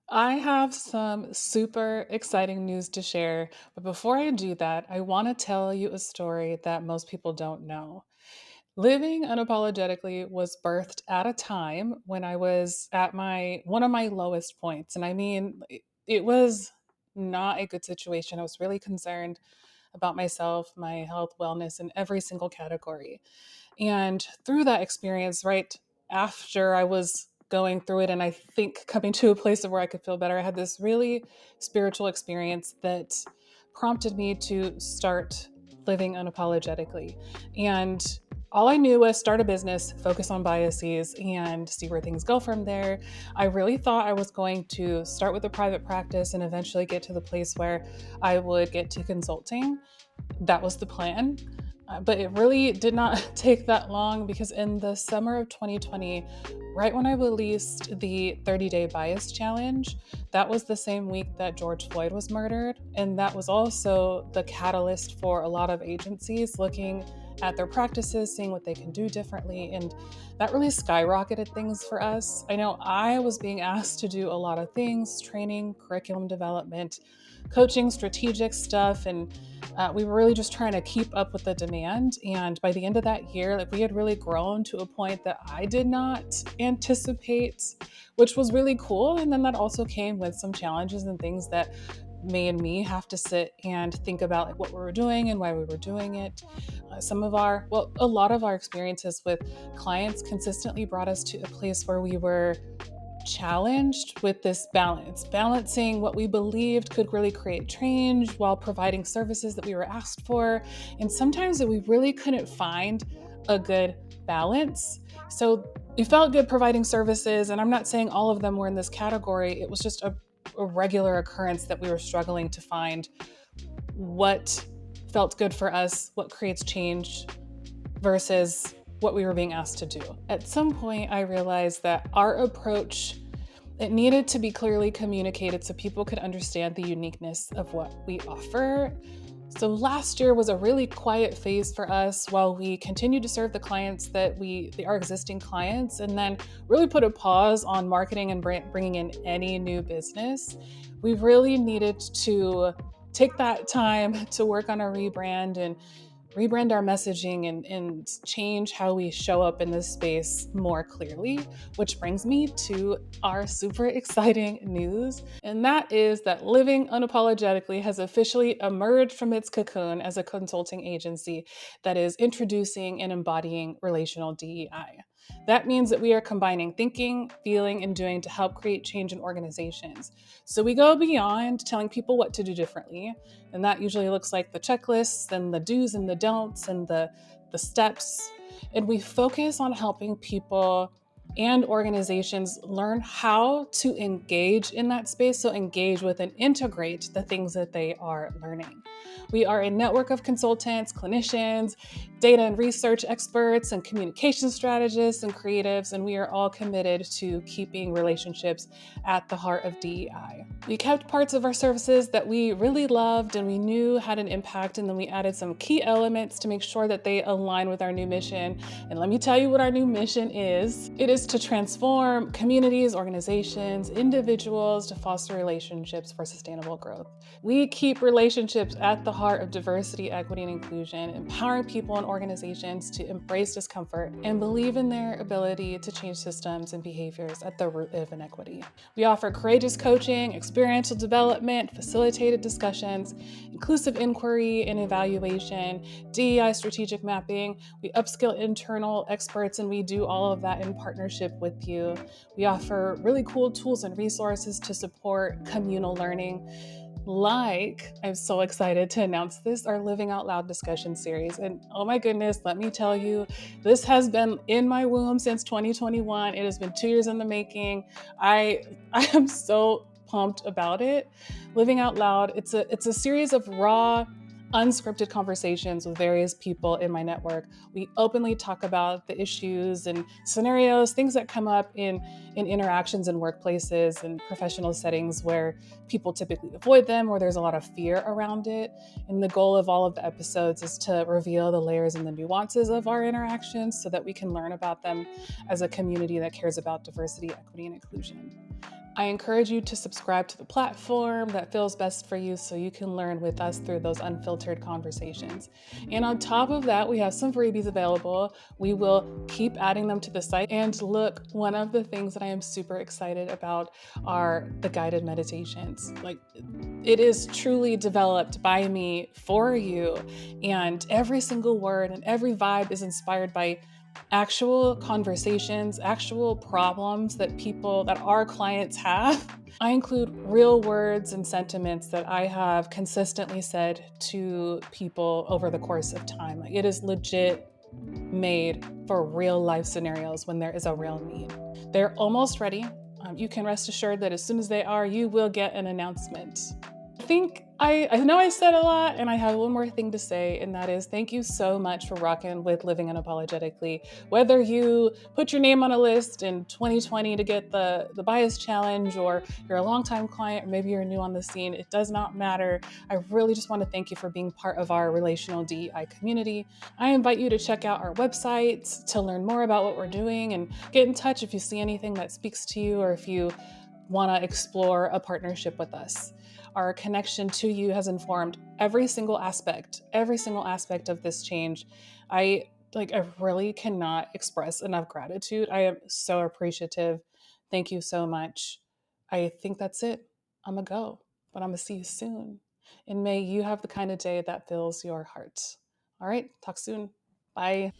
I have some super exciting news to share, but before I do that, I want to tell you a story that most people don't know. Living Unapologetically was birthed at a time when I was at my one of my lowest points, and I mean it was not a good situation. I was really concerned about myself, my health, wellness in every single category. And through that experience, right after I was going through it, and I think coming to a place of where I could feel better, I had this really spiritual experience that prompted me to start living unapologetically. And all I knew was start a business, focus on biases, and see where things go from there. I really thought I was going to start with a private practice and eventually get to the place where I would get to consulting. That was the plan. But it really did not take that long because in the summer of 2020, right when I released the 30-day bias challenge, that was the same week that George Floyd was murdered. And that was also the catalyst for a lot of agencies looking at their practices, seeing what they can do differently. And that really skyrocketed things for us. I know I was being asked to do a lot of things: training, curriculum development, coaching, strategic stuff. And we were really just trying to keep up with the demand. And by the end of that year, like we had really grown to a point that I did not anticipate, which was really cool. And then that also came with some challenges and things that made me have to sit and think about like what we were doing and why we were doing it. A lot of our experiences with clients consistently brought us to a place where we were challenged with this balance, balancing what we believed could really create change while providing services that we were asked for. And sometimes that we really couldn't find a good balance. So we felt good providing services, and I'm not saying all of them were in this category. It was just a regular occurrence that we were struggling to find what felt good for us, what creates change versus what we were being asked to do. At some point, I realized that our approach, it needed to be clearly communicated so people could understand the uniqueness of what we offer. So last year was a really quiet phase for us while we continued to serve the clients our existing clients, and then really put a pause on marketing and bringing in any new business. We really needed to take that time to work on a rebrand and rebrand our messaging and change how we show up in this space more clearly, which brings me to our super exciting news. And that is that Living Unapologetically has officially emerged from its cocoon as a consulting agency that is introducing and embodying relational DEI. That means that we are combining thinking, feeling, and doing to help create change in organizations. So we go beyond telling people what to do differently, and that usually looks like the checklists and the do's and the don'ts and the steps. And we focus on helping people and organizations learn how to engage in that space. So engage with and integrate the things that they are learning. We are a network of consultants, clinicians, data and research experts, and communication strategists and creatives, and we are all committed to keeping relationships at the heart of DEI. We kept parts of our services that we really loved and we knew had an impact, and then we added some key elements to make sure that they align with our new mission. And let me tell you what our new mission is. It is to transform communities, organizations, individuals to foster relationships for sustainable growth. We keep relationships at the heart of diversity, equity, and inclusion, empowering people and organizations to embrace discomfort and believe in their ability to change systems and behaviors at the root of inequity. We offer courageous coaching, experiential development, facilitated discussions, inclusive inquiry and evaluation, DEI strategic mapping. We upskill internal experts, and we do all of that in partnership with you. We offer really cool tools and resources to support communal learning. Like, I'm so excited to announce this, our Living Out Loud discussion series. And oh my goodness, let me tell you, this has been in my womb since 2021. It has been 2 years in the making. I am so pumped about it. Living Out Loud, it's a series of raw, unscripted conversations with various people in my network. We openly talk about the issues and scenarios, things that come up in interactions in workplaces and professional settings where people typically avoid them, or there's a lot of fear around it. And the goal of all of the episodes is to reveal the layers and the nuances of our interactions so that we can learn about them as a community that cares about diversity, equity, and inclusion. I encourage you to subscribe to the platform that feels best for you so you can learn with us through those unfiltered conversations. And on top of that, we have some freebies available. We will keep adding them to the site. And look, one of the things that I am super excited about are the guided meditations. Like, it is truly developed by me for you. And every single word and every vibe is inspired by actual conversations, actual problems that our clients have. I include real words and sentiments that I have consistently said to people over the course of time. Like, it is legit made for real life scenarios when there is a real need. They're almost ready. You can rest assured that as soon as they are, you will get an announcement. I know I said a lot, and I have one more thing to say, and that is thank you so much for rocking with Living Unapologetically. Whether you put your name on a list in 2020 to get the bias challenge, or you're a longtime client, or maybe you're new on the scene, it does not matter. I really just want to thank you for being part of our Relational DEI community. I invite you to check out our website to learn more about what we're doing and get in touch if you see anything that speaks to you or if you want to explore a partnership with us. Our connection to you has informed every single aspect of this change. I really cannot express enough gratitude. I am so appreciative. Thank you so much. I think that's it. I'm gonna go, but I'm gonna see you soon. And may you have the kind of day that fills your heart. All right, talk soon. Bye.